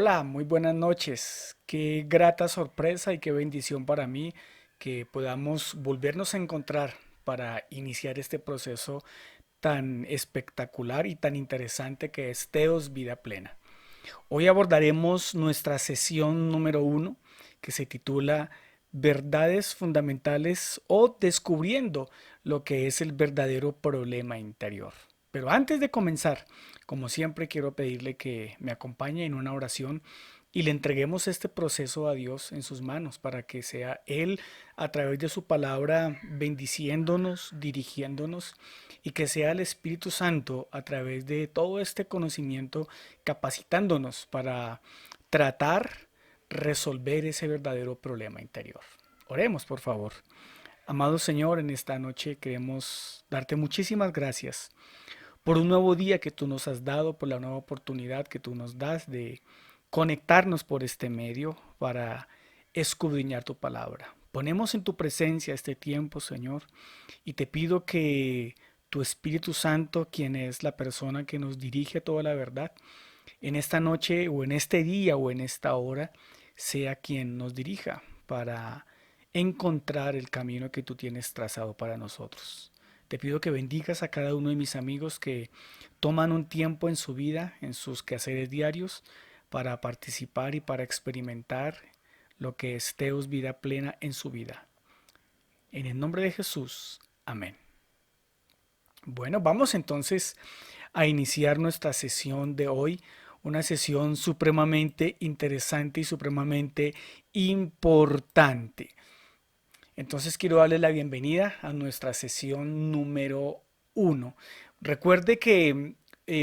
Hola, muy buenas noches. Qué grata sorpresa y qué bendición para mí que podamos volvernos a encontrar para iniciar este proceso tan espectacular y tan interesante que es Teos Vida Plena. Hoy abordaremos nuestra sesión número uno que se titula Verdades fundamentales o descubriendo lo que es el verdadero problema interior. Pero antes de comenzar, como siempre, quiero pedirle que me acompañe en una oración y le entreguemos este proceso a Dios en sus manos para que sea Él a través de su palabra bendiciéndonos, dirigiéndonos y que sea el Espíritu Santo a través de todo este conocimiento capacitándonos para tratar, resolver ese verdadero problema interior. Oremos, por favor. Amado Señor, en esta noche queremos darte muchísimas gracias por un nuevo día que tú nos has dado, por la nueva oportunidad que tú nos das de conectarnos por este medio para escudriñar tu palabra. Ponemos en tu presencia este tiempo, Señor, y te pido que tu Espíritu Santo, quien es la persona que nos dirige a toda la verdad, en esta noche o en este día o en esta hora, sea quien nos dirija para encontrar el camino que tú tienes trazado para nosotros. Te pido que bendigas a cada uno de mis amigos que toman un tiempo en su vida, en sus quehaceres diarios, para participar y para experimentar lo que es Teos Vida Plena en su vida. En el nombre de Jesús, amén. Bueno, vamos entonces a iniciar nuestra sesión de hoy, una sesión supremamente interesante y supremamente importante. Entonces quiero darle la bienvenida a nuestra sesión número uno. Recuerde que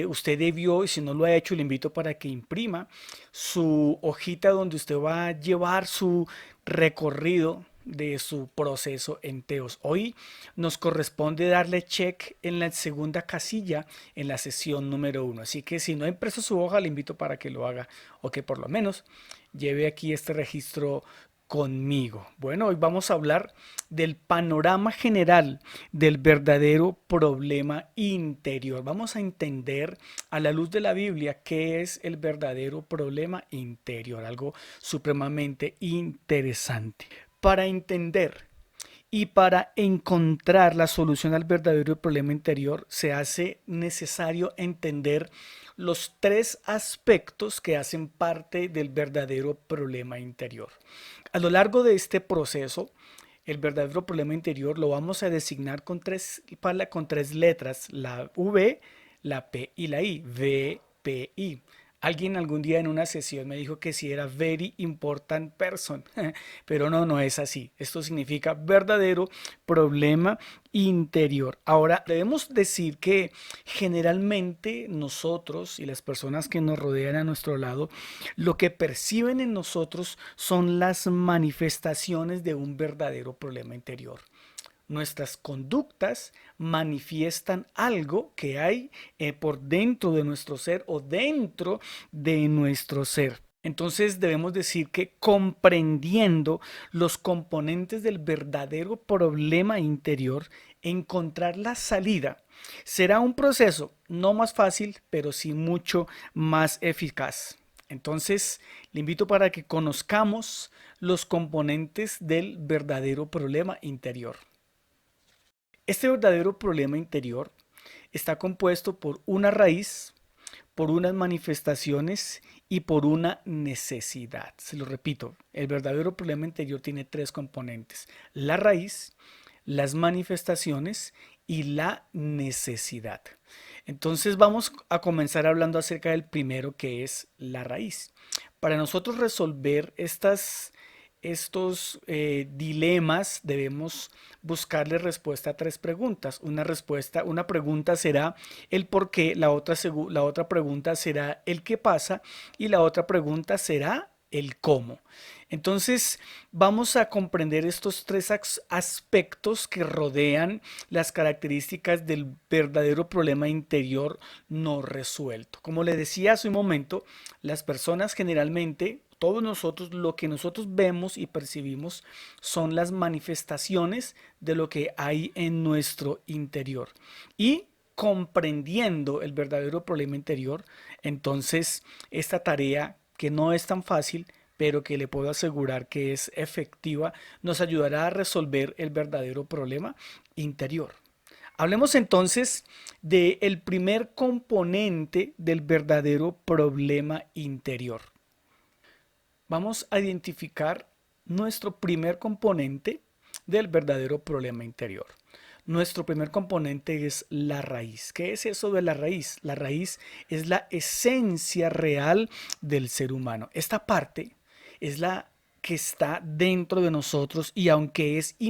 usted debió, y si no lo ha hecho, le invito para que imprima su hojita donde usted va a llevar su recorrido de su proceso en Teos. Hoy nos corresponde darle check en la segunda casilla en la sesión número uno. Así que si no ha impreso su hoja, le invito para que lo haga o que por lo menos lleve aquí este registro conmigo. Bueno, hoy vamos a hablar del panorama general del verdadero problema interior. Vamos a entender a la luz de la Biblia qué es el verdadero problema interior, algo supremamente interesante. Para entender y para encontrar la solución al verdadero problema interior, se hace necesario entender los tres aspectos que hacen parte del verdadero problema interior. A lo largo de este proceso, el verdadero problema interior lo vamos a designar con tres letras, la V, la P y la I, V, P, I. Alguien algún día en una sesión me dijo que si era very important person, pero no, no es así. Esto significa verdadero problema interior. Ahora, debemos decir que generalmente nosotros y las personas que nos rodean a nuestro lado, lo que perciben en nosotros son las manifestaciones de un verdadero problema interior. Nuestras conductas manifiestan algo que hay por dentro de nuestro ser o dentro de nuestro ser. Entonces debemos decir que comprendiendo los componentes del verdadero problema interior, encontrar la salida será un proceso no más fácil, pero sí mucho más eficaz. Entonces, le invito para que conozcamos los componentes del verdadero problema interior. Este verdadero problema interior está compuesto por una raíz, por unas manifestaciones y por una necesidad. Se lo repito, el verdadero problema interior tiene tres componentes: la raíz, las manifestaciones y la necesidad. Entonces vamos a comenzar hablando acerca del primero, que es la raíz. Para nosotros resolver estos dilemas debemos buscarle respuesta a tres preguntas. Una pregunta será el por qué, la otra pregunta será el qué pasa y la otra pregunta será el cómo. Entonces vamos a comprender estos tres aspectos que rodean las características del verdadero problema interior no resuelto. Como le decía hace un momento, las personas generalmente, todos nosotros, lo que nosotros vemos y percibimos son las manifestaciones de lo que hay en nuestro interior. Y comprendiendo el verdadero problema interior, entonces esta tarea que no es tan fácil, pero que le puedo asegurar que es efectiva, nos ayudará a resolver el verdadero problema interior. Hablemos entonces del primer componente del verdadero problema interior. Vamos a identificar nuestro primer componente del verdadero problema interior. Nuestro primer componente es la raíz. ¿Qué es eso de la raíz? La raíz es la esencia real del ser humano. Esta parte es la que está dentro de nosotros y aunque es y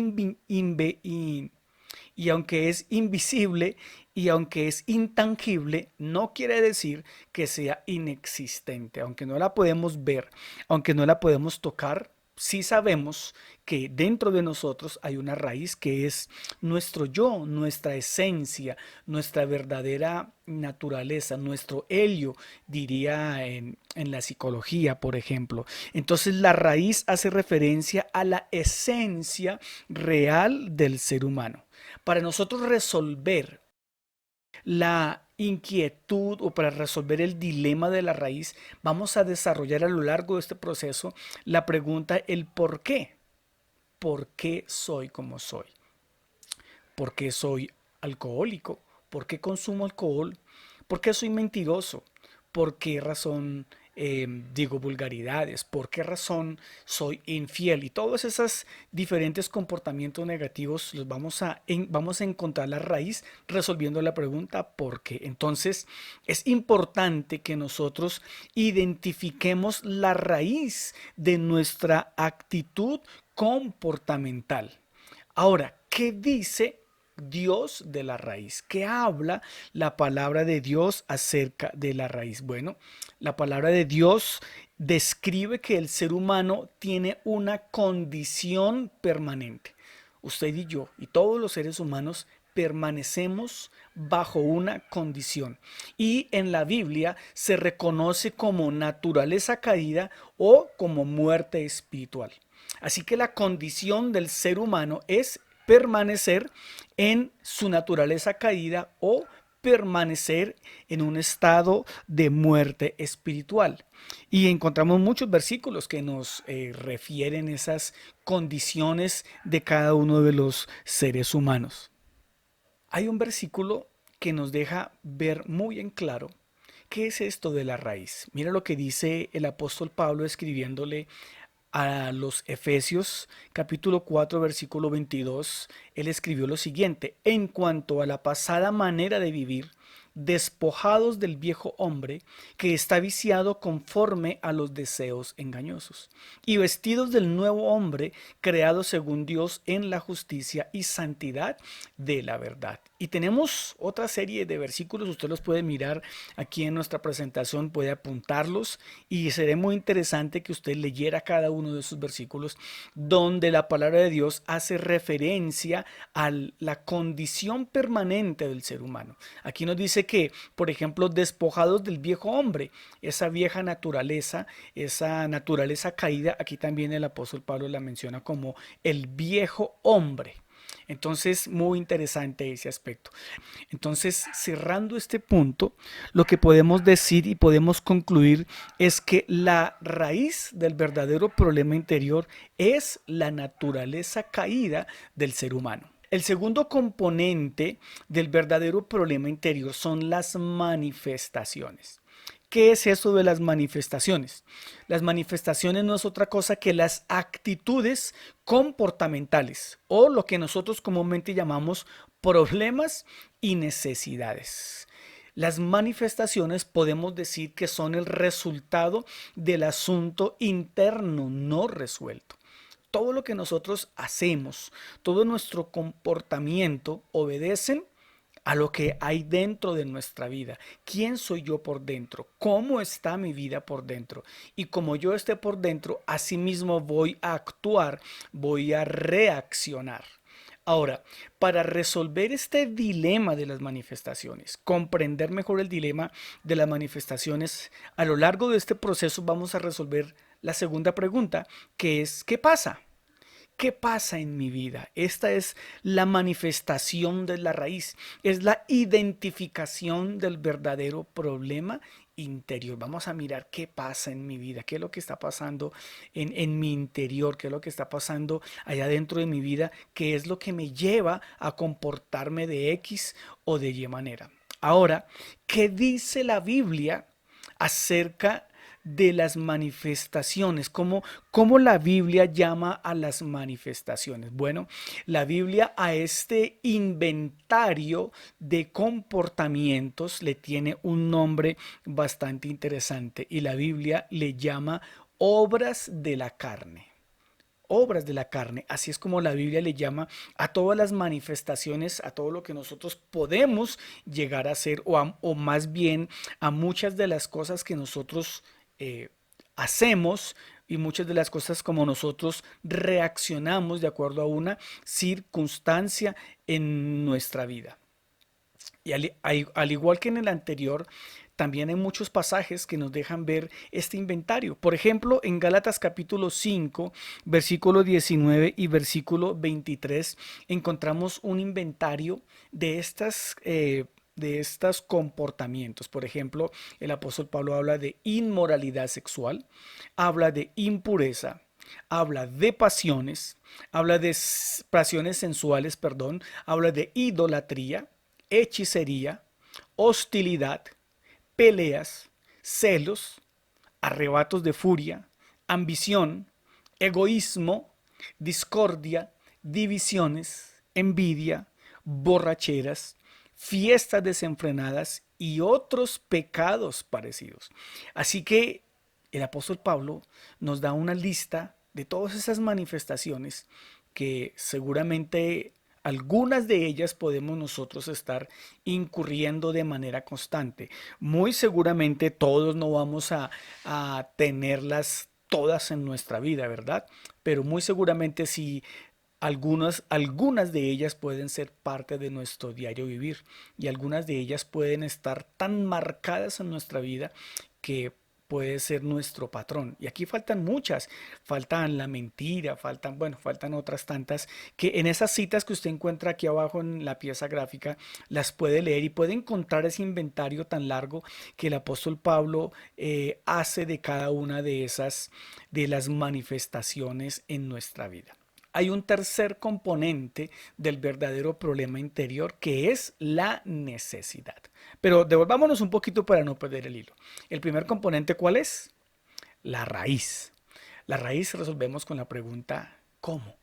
aunque es invisible y aunque es intangible, no quiere decir que sea inexistente. Aunque no la podemos ver, aunque no la podemos tocar, sí sabemos que dentro de nosotros hay una raíz que es nuestro yo, nuestra esencia, nuestra verdadera naturaleza, nuestro helio, diría en la psicología, por ejemplo. Entonces la raíz hace referencia a la esencia real del ser humano. Para nosotros resolver la inquietud o para resolver el dilema de la raíz, vamos a desarrollar a lo largo de este proceso la pregunta, el por qué. ¿Por qué soy como soy? ¿Por qué soy alcohólico? ¿Por qué consumo alcohol? ¿Por qué soy mentiroso? ¿Por qué razón digo vulgaridades? ¿Por qué razón soy infiel? Y todos esos diferentes comportamientos negativos los vamos a encontrar la raíz resolviendo la pregunta ¿por qué? Entonces es importante que nosotros identifiquemos la raíz de nuestra actitud comportamental. Ahora, ¿qué dice Dios de la raíz? ¿Qué habla la palabra de Dios acerca de la raíz? Bueno, la palabra de Dios describe que el ser humano tiene una condición permanente. Usted y yo y todos los seres humanos permanecemos bajo una condición y en la Biblia se reconoce como naturaleza caída o como muerte espiritual. Así que la condición del ser humano es permanecer en su naturaleza caída o permanecer en un estado de muerte espiritual. Y encontramos muchos versículos que nos refieren esas condiciones de cada uno de los seres humanos. Hay un versículo que nos deja ver muy en claro qué es esto de la raíz. Mira lo que dice el apóstol Pablo escribiéndole a los Efesios capítulo 4 versículo 22. Él escribió lo siguiente: en cuanto a la pasada manera de vivir, despojados del viejo hombre que está viciado conforme a los deseos engañosos, y vestidos del nuevo hombre creado según Dios en la justicia y santidad de la verdad. Y tenemos otra serie de versículos, usted los puede mirar aquí en nuestra presentación, puede apuntarlos y sería muy interesante que usted leyera cada uno de esos versículos donde la palabra de Dios hace referencia a la condición permanente del ser humano. Aquí nos dice que, por ejemplo, despojados del viejo hombre, esa vieja naturaleza, esa naturaleza caída, aquí también el apóstol Pablo la menciona como el viejo hombre. Entonces, muy interesante ese aspecto. Entonces, cerrando este punto, lo que podemos decir y podemos concluir es que la raíz del verdadero problema interior es la naturaleza caída del ser humano. El segundo componente del verdadero problema interior son las manifestaciones. ¿Qué es eso de las manifestaciones? Las manifestaciones no es otra cosa que las actitudes comportamentales o lo que nosotros comúnmente llamamos problemas y necesidades. Las manifestaciones podemos decir que son el resultado del asunto interno no resuelto. Todo lo que nosotros hacemos, todo nuestro comportamiento obedecen a lo que hay dentro de nuestra vida. ¿Quién soy yo por dentro? ¿Cómo está mi vida por dentro? Y como yo esté por dentro, asimismo voy a actuar, voy a reaccionar. Ahora, para resolver este dilema de las manifestaciones, comprender mejor el dilema de las manifestaciones, a lo largo de este proceso vamos a resolver la segunda pregunta, que es ¿qué pasa? ¿Qué pasa en mi vida? Esta es la manifestación de la raíz, es la identificación del verdadero problema interior. Vamos a mirar qué pasa en mi vida, qué es lo que está pasando en mi interior, qué es lo que está pasando allá dentro de mi vida, qué es lo que me lleva a comportarme de X o de Y manera. Ahora, ¿qué dice la Biblia acerca de las manifestaciones? ¿Cómo la Biblia llama a las manifestaciones? Bueno, la Biblia a este inventario de comportamientos le tiene un nombre bastante interesante y la Biblia le llama obras de la carne. Obras de la carne, así es como la Biblia le llama a todas las manifestaciones, a todo lo que nosotros podemos llegar a hacer, o más bien a muchas de las cosas que nosotros eh, hacemos y muchas de las cosas como nosotros reaccionamos de acuerdo a una circunstancia en nuestra vida. Y al igual que en el anterior, también hay muchos pasajes que nos dejan ver este inventario. Por ejemplo, en Gálatas capítulo 5, versículo 19 y versículo 23, encontramos un inventario de estos comportamientos. Por ejemplo, el apóstol Pablo habla de inmoralidad sexual, habla de impureza, habla de pasiones, habla de pasiones sensuales, perdón, habla de idolatría, hechicería, hostilidad, peleas, celos, arrebatos de furia, ambición, egoísmo, discordia, divisiones, envidia, borracheras, fiestas desenfrenadas y otros pecados parecidos. Así que el apóstol Pablo nos da una lista de todas esas manifestaciones que seguramente algunas de ellas podemos nosotros estar incurriendo de manera constante. Muy seguramente todos no vamos a tenerlas todas en nuestra vida, ¿verdad? Pero muy seguramente sí algunas de ellas pueden ser parte de nuestro diario vivir y algunas de ellas pueden estar tan marcadas en nuestra vida que puede ser nuestro patrón. Y aquí faltan muchas, faltan la mentira, faltan, bueno, faltan otras tantas que en esas citas que usted encuentra aquí abajo en la pieza gráfica las puede leer y puede encontrar ese inventario tan largo que el apóstol Pablo hace de cada una de esas, de las manifestaciones en nuestra vida. Hay un tercer componente del verdadero problema interior que es la necesidad. Pero devolvámonos un poquito para no perder el hilo. El primer componente, ¿cuál es? La raíz. La raíz resolvemos con la pregunta ¿cómo?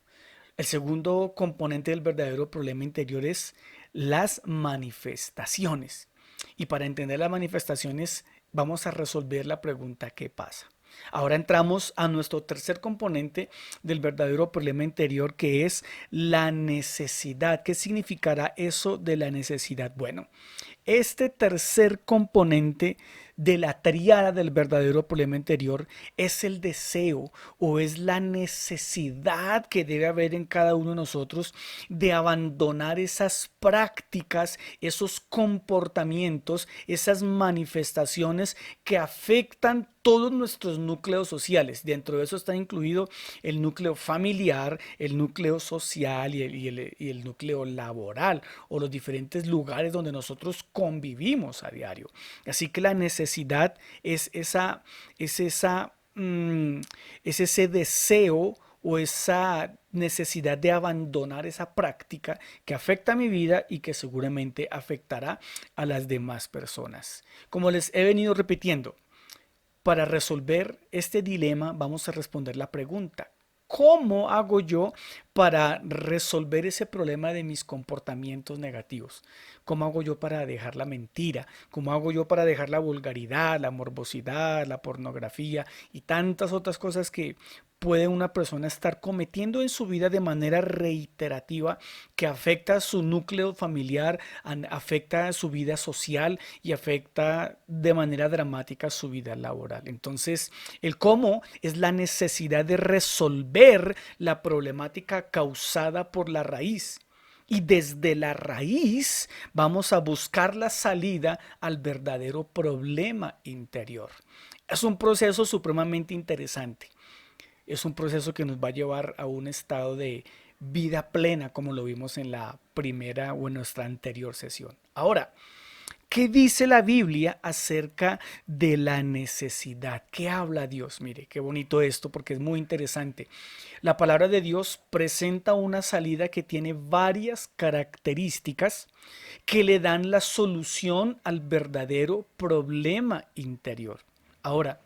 El segundo componente del verdadero problema interior es las manifestaciones. Y para entender las manifestaciones vamos a resolver la pregunta ¿qué pasa? Ahora entramos a nuestro tercer componente del verdadero problema interior que es la necesidad. ¿Qué significará eso de la necesidad? Bueno, este tercer componente de la triada del verdadero problema interior es el deseo o es la necesidad que debe haber en cada uno de nosotros de abandonar esas prácticas, esos comportamientos, esas manifestaciones que afectan todos nuestros núcleos sociales. Dentro de eso está incluido el núcleo familiar, el núcleo social y el núcleo laboral o los diferentes lugares donde nosotros convivimos a diario. Así que la necesidad es esa, es ese deseo o esa necesidad de abandonar esa práctica que afecta a mi vida y que seguramente afectará a las demás personas. Como les he venido repitiendo, para resolver este dilema vamos a responder la pregunta: ¿cómo hago yo para resolver ese problema de mis comportamientos negativos? ¿Cómo hago yo para dejar la mentira? ¿Cómo hago yo para dejar la vulgaridad, la morbosidad, la pornografía y tantas otras cosas que puede una persona estar cometiendo en su vida de manera reiterativa que afecta a su núcleo familiar, afecta a su vida social y afecta de manera dramática su vida laboral? Entonces, el cómo es la necesidad de resolver la problemática causada por la raíz. Y desde la raíz vamos a buscar la salida al verdadero problema interior. Es un proceso supremamente interesante. Es un proceso que nos va a llevar a un estado de vida plena, como lo vimos en la primera o en nuestra anterior sesión. Ahora, ¿Qué dice la Biblia acerca de la necesidad? ¿Qué habla Dios? Mire, qué bonito esto porque es muy interesante. La palabra de Dios presenta una salida que tiene varias características que le dan la solución al verdadero problema interior. Ahora,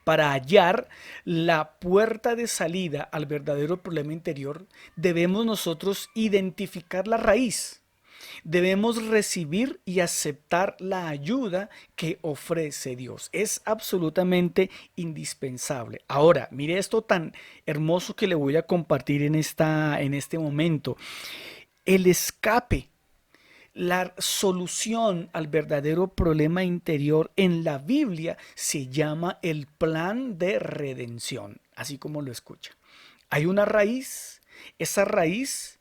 para hallar la puerta de salida al verdadero problema interior, debemos nosotros identificar la raíz. Debemos recibir y aceptar la ayuda que ofrece Dios. Es absolutamente indispensable. Ahora, mire esto tan hermoso que le voy a compartir en este momento. El escape, la solución al verdadero problema interior en la Biblia se llama el plan de redención, así como lo escucha. Hay una raíz, esa raíz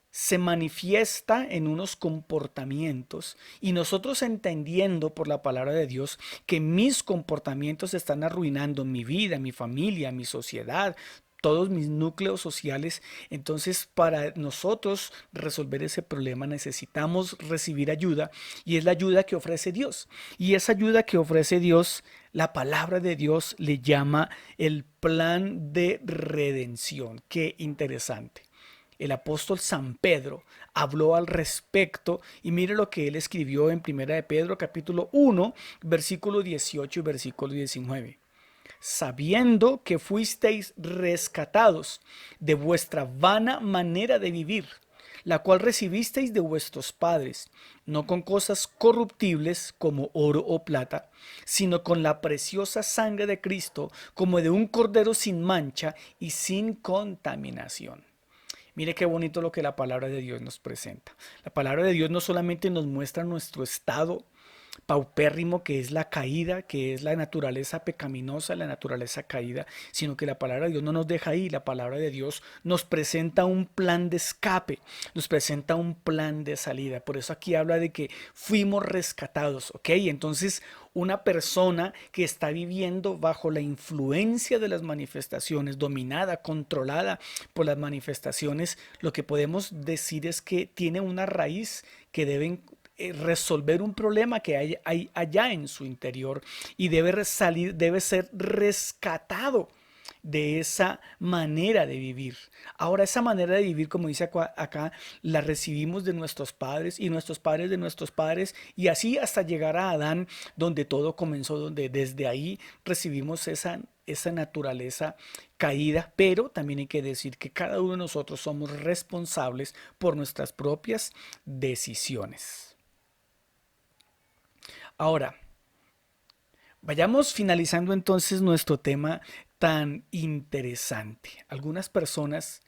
se manifiesta en unos comportamientos y nosotros entendiendo por la palabra de Dios que mis comportamientos están arruinando mi vida, mi familia, mi sociedad, todos mis núcleos sociales, entonces para nosotros resolver ese problema necesitamos recibir ayuda y es la ayuda que ofrece Dios. Y esa ayuda que ofrece Dios, la palabra de Dios le llama el plan de redención. Qué interesante. El apóstol San Pedro habló al respecto y mire lo que él escribió en Primera de Pedro capítulo 1, versículo 18 y versículo 19. Sabiendo que fuisteis rescatados de vuestra vana manera de vivir, la cual recibisteis de vuestros padres, no con cosas corruptibles como oro o plata, sino con la preciosa sangre de Cristo, como de un cordero sin mancha y sin contaminación. Mire qué bonito lo que la palabra de Dios nos presenta. La palabra de Dios no solamente nos muestra nuestro estado paupérrimo, que es la caída, que es la naturaleza pecaminosa, la naturaleza caída, sino que la palabra de Dios no nos deja ahí. La palabra de Dios nos presenta un plan de escape, nos presenta un plan de salida. Por eso aquí habla de que fuimos rescatados, ¿ok? Entonces, una persona que está viviendo bajo la influencia de las manifestaciones, dominada, controlada por las manifestaciones, lo que podemos decir es que tiene una raíz que deben resolver un problema que hay allá en su interior y debe salir, debe ser rescatado de esa manera de vivir. Ahora, esa manera de vivir, como dice acá, la recibimos de nuestros padres y nuestros padres de nuestros padres y así hasta llegar a Adán, donde todo comenzó, donde desde ahí recibimos esa naturaleza caída, pero también hay que decir que cada uno de nosotros somos responsables por nuestras propias decisiones. Ahora, vayamos finalizando entonces nuestro tema tan interesante. Algunas personas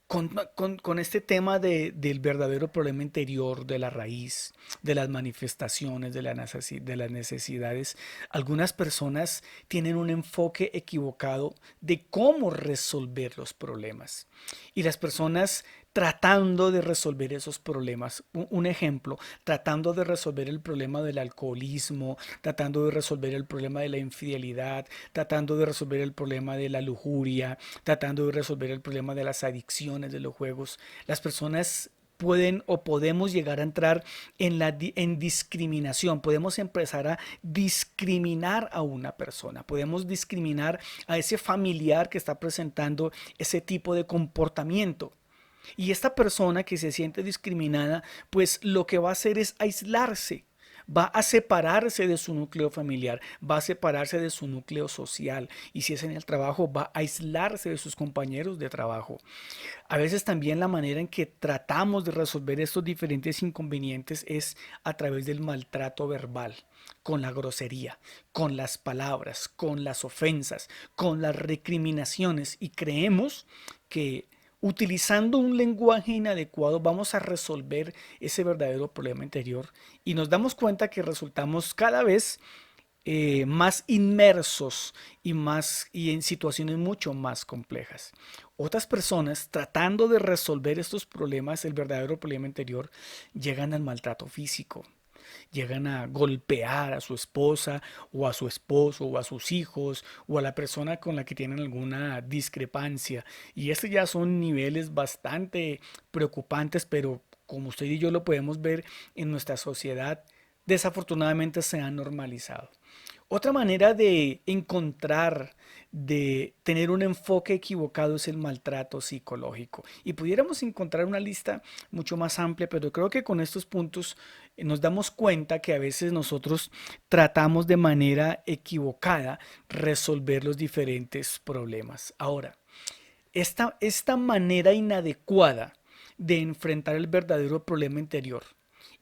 con este tema del verdadero problema interior, de la raíz, de las manifestaciones, de las necesidades, algunas personas tienen un enfoque equivocado de cómo resolver los problemas. Y las personas tratando de resolver esos problemas, un ejemplo, tratando de resolver el problema del alcoholismo, tratando de resolver el problema de la infidelidad, tratando de resolver el problema de la lujuria, tratando de resolver el problema de las adicciones, de los juegos. Las personas pueden o podemos llegar a entrar en discriminación, podemos empezar a discriminar a una persona, podemos discriminar a ese familiar que está presentando ese tipo de comportamiento. Y esta persona que se siente discriminada, pues lo que va a hacer es aislarse, va a separarse de su núcleo familiar, va a separarse de su núcleo social y si es en el trabajo, va a aislarse de sus compañeros de trabajo. A veces también la manera en que tratamos de resolver estos diferentes inconvenientes es a través del maltrato verbal, con la grosería, con las palabras, con las ofensas, con las recriminaciones y creemos que utilizando un lenguaje inadecuado vamos a resolver ese verdadero problema interior y nos damos cuenta que resultamos cada vez más inmersos y en situaciones mucho más complejas. Otras personas tratando de resolver estos problemas, el verdadero problema interior, llegan al maltrato físico, llegan a golpear a su esposa o a su esposo o a sus hijos o a la persona con la que tienen alguna discrepancia. Y estos ya son niveles bastante preocupantes, pero como usted y yo lo podemos ver en nuestra sociedad, desafortunadamente se han normalizado. Otra manera de encontrar, de tener un enfoque equivocado es el maltrato psicológico. Y pudiéramos encontrar una lista mucho más amplia, pero creo que con estos puntos nos damos cuenta que a veces nosotros tratamos de manera equivocada resolver los diferentes problemas. Ahora, esta manera inadecuada de enfrentar el verdadero problema interior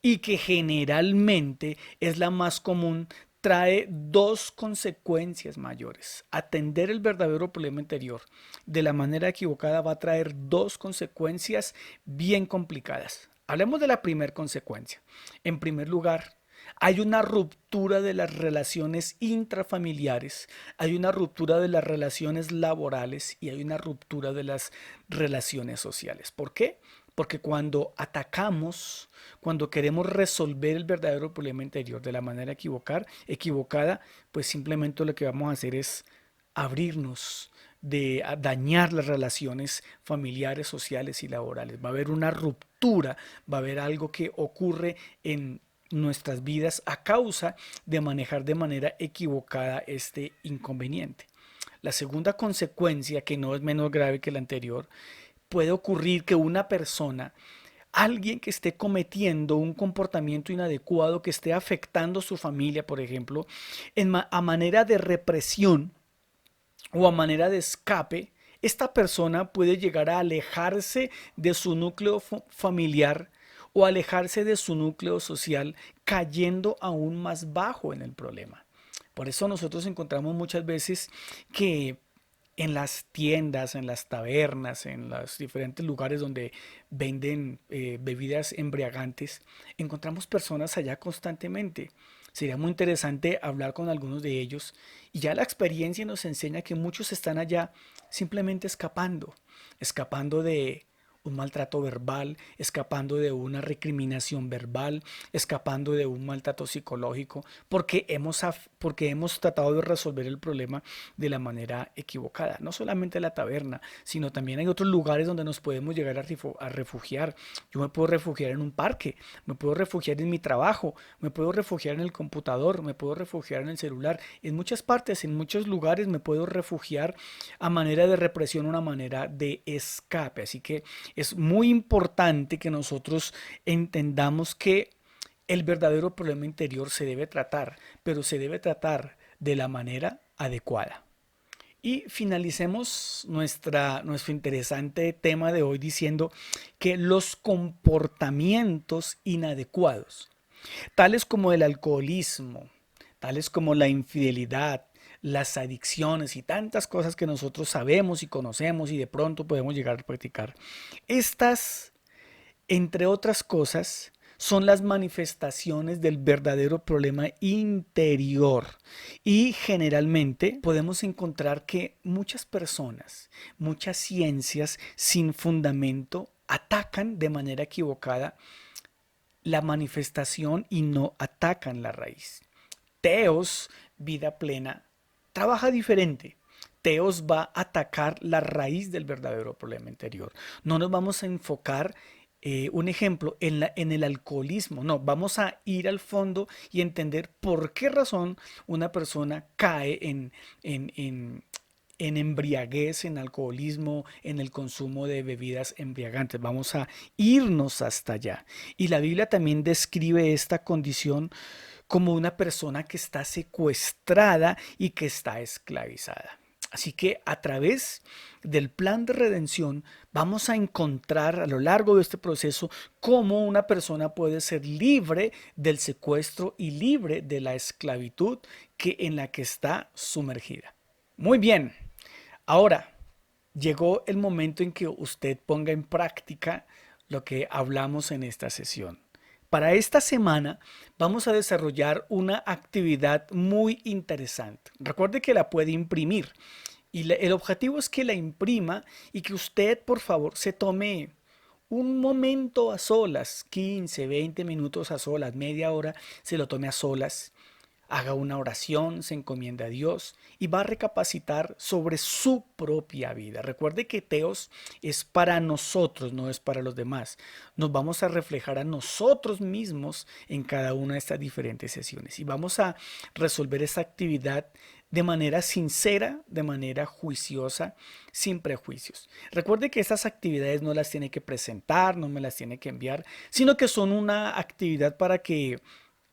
y que generalmente es la más común, trae dos consecuencias mayores. Atender el verdadero problema interior de la manera equivocada va a traer dos consecuencias bien complicadas. Hablemos de la primera consecuencia. En primer lugar, hay una ruptura de las relaciones intrafamiliares, hay una ruptura de las relaciones laborales y hay una ruptura de las relaciones sociales. ¿Por qué? Porque cuando atacamos, cuando queremos resolver el verdadero problema interior de la manera equivocada, pues simplemente lo que vamos a hacer es abrirnos de a dañar las relaciones familiares, sociales y laborales. Va a haber una ruptura, va a haber algo que ocurre en nuestras vidas a causa de manejar de manera equivocada este inconveniente. La segunda consecuencia, que no es menos grave que la anterior, puede ocurrir que una persona, alguien que esté cometiendo un comportamiento inadecuado, que esté afectando a su familia, por ejemplo, a manera de represión o a manera de escape, esta persona puede llegar a alejarse de su núcleo familiar o alejarse de su núcleo social, cayendo aún más bajo en el problema. Por eso nosotros encontramos muchas veces que en las tiendas, en las tabernas, en los diferentes lugares donde venden bebidas embriagantes, encontramos personas allá constantemente. Sería muy interesante hablar con algunos de ellos y ya la experiencia nos enseña que muchos están allá simplemente escapando, escapando de un maltrato verbal, escapando de una recriminación verbal, escapando de un maltrato psicológico, porque hemos tratado de resolver el problema de la manera equivocada. No solamente la taberna, sino también hay otros lugares donde nos podemos llegar a refugiar. Yo me puedo refugiar en un parque, me puedo refugiar en mi trabajo, me puedo refugiar en el computador, me puedo refugiar en el celular. En muchas partes, en muchos lugares me puedo refugiar a manera de represión, una manera de escape. Así que es muy importante que nosotros entendamos que el verdadero problema interior se debe tratar, pero se debe tratar de la manera adecuada. Y finalicemos nuestro interesante tema de hoy diciendo que los comportamientos inadecuados, tales como el alcoholismo, tales como la infidelidad, las adicciones y tantas cosas que nosotros sabemos y conocemos y de pronto podemos llegar a practicar. Estas, entre otras cosas, son las manifestaciones del verdadero problema interior. Y generalmente podemos encontrar que muchas personas, muchas ciencias sin fundamento atacan de manera equivocada la manifestación y no atacan la raíz. Teos, vida plena, trabaja diferente. Teos va a atacar la raíz del verdadero problema interior. No nos vamos a enfocar, un ejemplo, en el alcoholismo. No, vamos a ir al fondo y entender por qué razón una persona cae en embriaguez, en alcoholismo, en el consumo de bebidas embriagantes. Vamos a irnos hasta allá. Y la Biblia también describe esta condición como una persona que está secuestrada y que está esclavizada. Así que a través del plan de redención vamos a encontrar a lo largo de este proceso cómo una persona puede ser libre del secuestro y libre de la esclavitud en la que está sumergida. Muy bien, ahora llegó el momento en que usted ponga en práctica lo que hablamos en esta sesión. Para esta semana vamos a desarrollar una actividad muy interesante. Recuerde que la puede imprimir y el objetivo es que la imprima y que usted, por favor, se tome un momento a solas, 15, 20 minutos a solas, media hora, se lo tome a solas. haga una oración, se encomienda a Dios y va a recapacitar sobre su propia vida. Recuerde que Teos es para nosotros, no es para los demás. Nos vamos a reflejar a nosotros mismos en cada una de estas diferentes sesiones y vamos a resolver esta actividad de manera sincera, de manera juiciosa, sin prejuicios. Recuerde que estas actividades no las tiene que presentar, no me las tiene que enviar, sino que son una actividad para que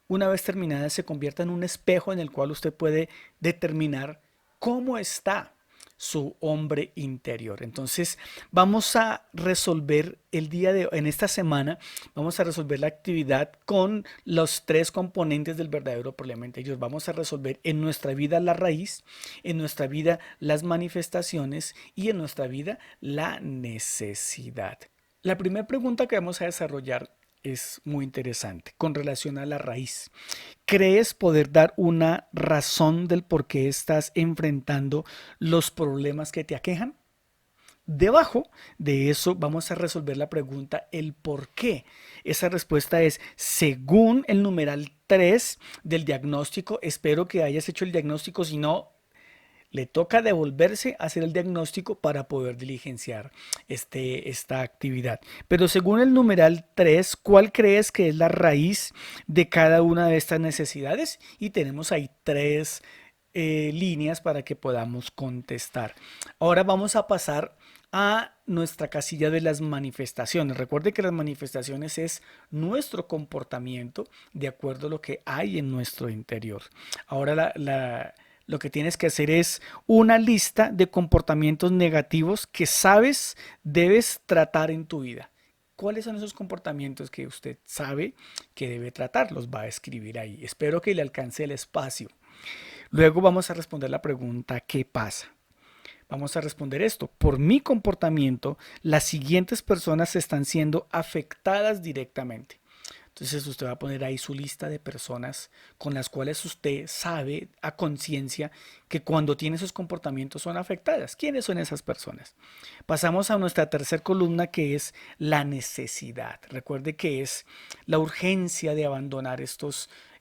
una vez terminada se convierta en un espejo en el cual usted puede determinar cómo está su hombre interior. Entonces, vamos a resolver el día de en esta semana, vamos a resolver la actividad con los tres componentes del verdadero problema interior. Vamos a resolver en nuestra vida la raíz, en nuestra vida las manifestaciones y en nuestra vida la necesidad. La primera pregunta que vamos a desarrollar es muy interesante con relación a la raíz. ¿Crees poder dar una razón del por qué estás enfrentando los problemas que te aquejan? Debajo de eso vamos a resolver la pregunta el por qué. Esa respuesta es según el numeral 3 del diagnóstico. Espero que hayas hecho el diagnóstico, si no, le toca devolverse a hacer el diagnóstico para poder diligenciar esta actividad. Pero según el numeral 3, ¿cuál crees que es la raíz de cada una de estas necesidades? Y tenemos ahí tres líneas para que podamos contestar. Ahora vamos a pasar a nuestra casilla de las manifestaciones. Recuerde que las manifestaciones es nuestro comportamiento de acuerdo a lo que hay en nuestro interior. Ahora lo que tienes que hacer es una lista de comportamientos negativos que sabes debes tratar en tu vida. ¿Cuáles son esos comportamientos que usted sabe que debe tratar? Los va a escribir ahí. Espero que le alcance el espacio. Luego vamos a responder la pregunta, ¿qué pasa? Vamos a responder esto. Por mi comportamiento, las siguientes personas están siendo afectadas directamente. Entonces usted va a poner ahí su lista de personas con las cuales usted sabe a conciencia que cuando tiene esos comportamientos son afectadas. ¿Quiénes son esas personas? Pasamos a nuestra tercera columna, que es la necesidad. Recuerde que es la urgencia de abandonar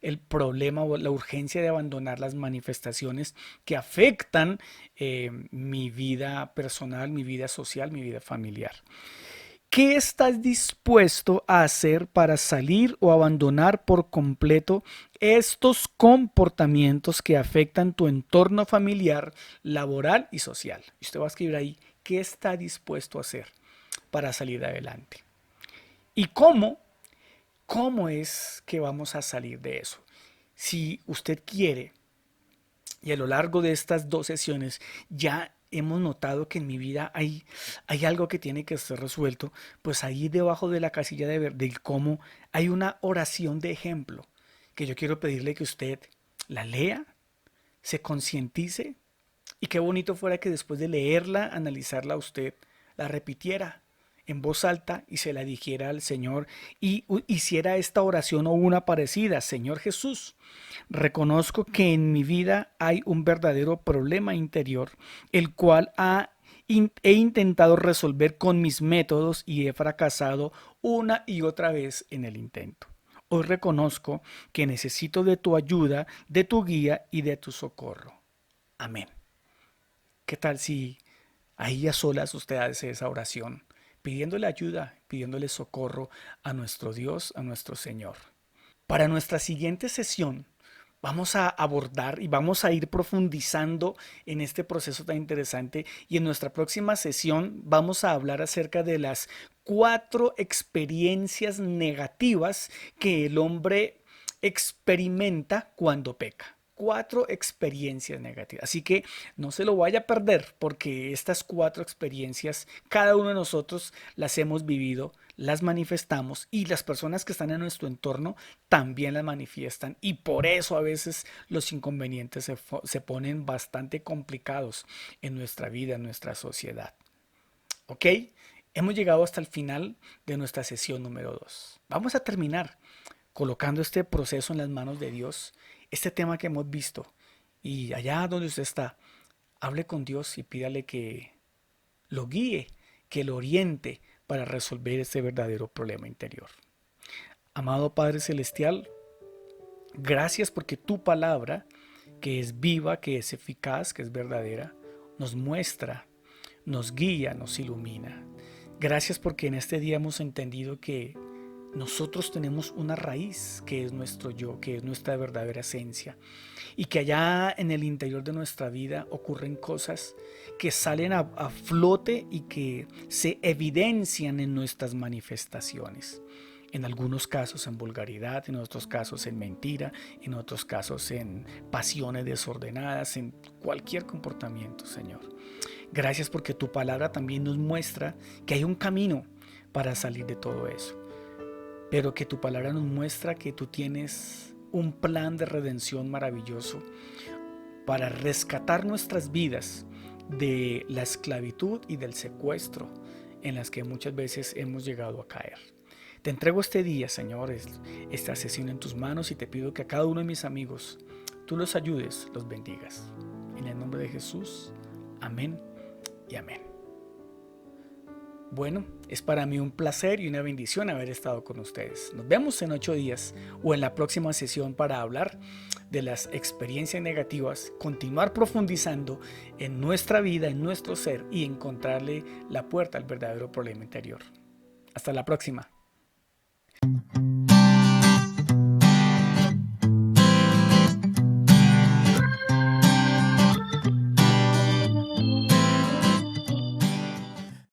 el problema o la urgencia de abandonar las manifestaciones que afectan mi vida personal, mi vida social, mi vida familiar. ¿Qué estás dispuesto a hacer para salir o abandonar por completo estos comportamientos que afectan tu entorno familiar, laboral y social? Y usted va a escribir ahí, ¿qué está dispuesto a hacer para salir adelante? ¿Y cómo es que vamos a salir de eso? Si usted quiere, y a lo largo de estas dos sesiones ya hemos notado que en mi vida hay algo que tiene que ser resuelto, pues ahí debajo de la casilla del cómo hay una oración de ejemplo que yo quiero pedirle que usted la lea, se concientice y qué bonito fuera que después de leerla, analizarla usted, la repitiera en voz alta y se la dijera al Señor y hiciera esta oración o una parecida. Señor Jesús, reconozco que en mi vida hay un verdadero problema interior, el cual he intentado resolver con mis métodos y he fracasado una y otra vez en el intento. Hoy reconozco que necesito de tu ayuda, de tu guía y de tu socorro. Amén. ¿Qué tal si ahí a solas usted hace esa oración, pidiéndole ayuda, pidiéndole socorro a nuestro Dios, a nuestro Señor? Para nuestra siguiente sesión vamos a abordar y vamos a ir profundizando en este proceso tan interesante y en nuestra próxima sesión vamos a hablar acerca de las 4 experiencias negativas que el hombre experimenta cuando peca. 4 experiencias negativas. Así que no se lo vaya a perder porque estas 4 experiencias, cada uno de nosotros las hemos vivido, las manifestamos y las personas que están en nuestro entorno también las manifiestan y por eso a veces los inconvenientes se ponen bastante complicados en nuestra vida, en nuestra sociedad. ¿Ok? Hemos llegado hasta el final de nuestra sesión número 2. Vamos a terminar colocando este proceso en las manos de Dios, este tema que hemos visto. Y allá donde usted está, hable con Dios y pídale que lo guíe, que lo oriente para resolver este verdadero problema interior. Amado Padre Celestial, Gracias porque tu palabra, que es viva, que es eficaz, que es verdadera, nos muestra, nos guía, nos ilumina. Gracias porque en este día hemos entendido que nosotros tenemos una raíz que es nuestro yo, que es nuestra verdadera esencia, y que allá en el interior de nuestra vida ocurren cosas que salen a flote y que se evidencian en nuestras manifestaciones. En algunos casos en vulgaridad, en otros casos en mentira, en otros casos en pasiones desordenadas, en cualquier comportamiento, Señor. Gracias porque tu palabra también nos muestra que hay un camino para salir de todo eso, pero que tu palabra nos muestra que tú tienes un plan de redención maravilloso para rescatar nuestras vidas de la esclavitud y del secuestro en las que muchas veces hemos llegado a caer. Te entrego este día, Señor, esta sesión en tus manos, y te pido que a cada uno de mis amigos tú los ayudes, los bendigas. En el nombre de Jesús, amén y amén. Bueno, es para mí un placer y una bendición haber estado con ustedes. Nos vemos en 8 días o en la próxima sesión para hablar de las experiencias negativas, continuar profundizando en nuestra vida, en nuestro ser, y encontrarle la puerta al verdadero problema interior. Hasta la próxima.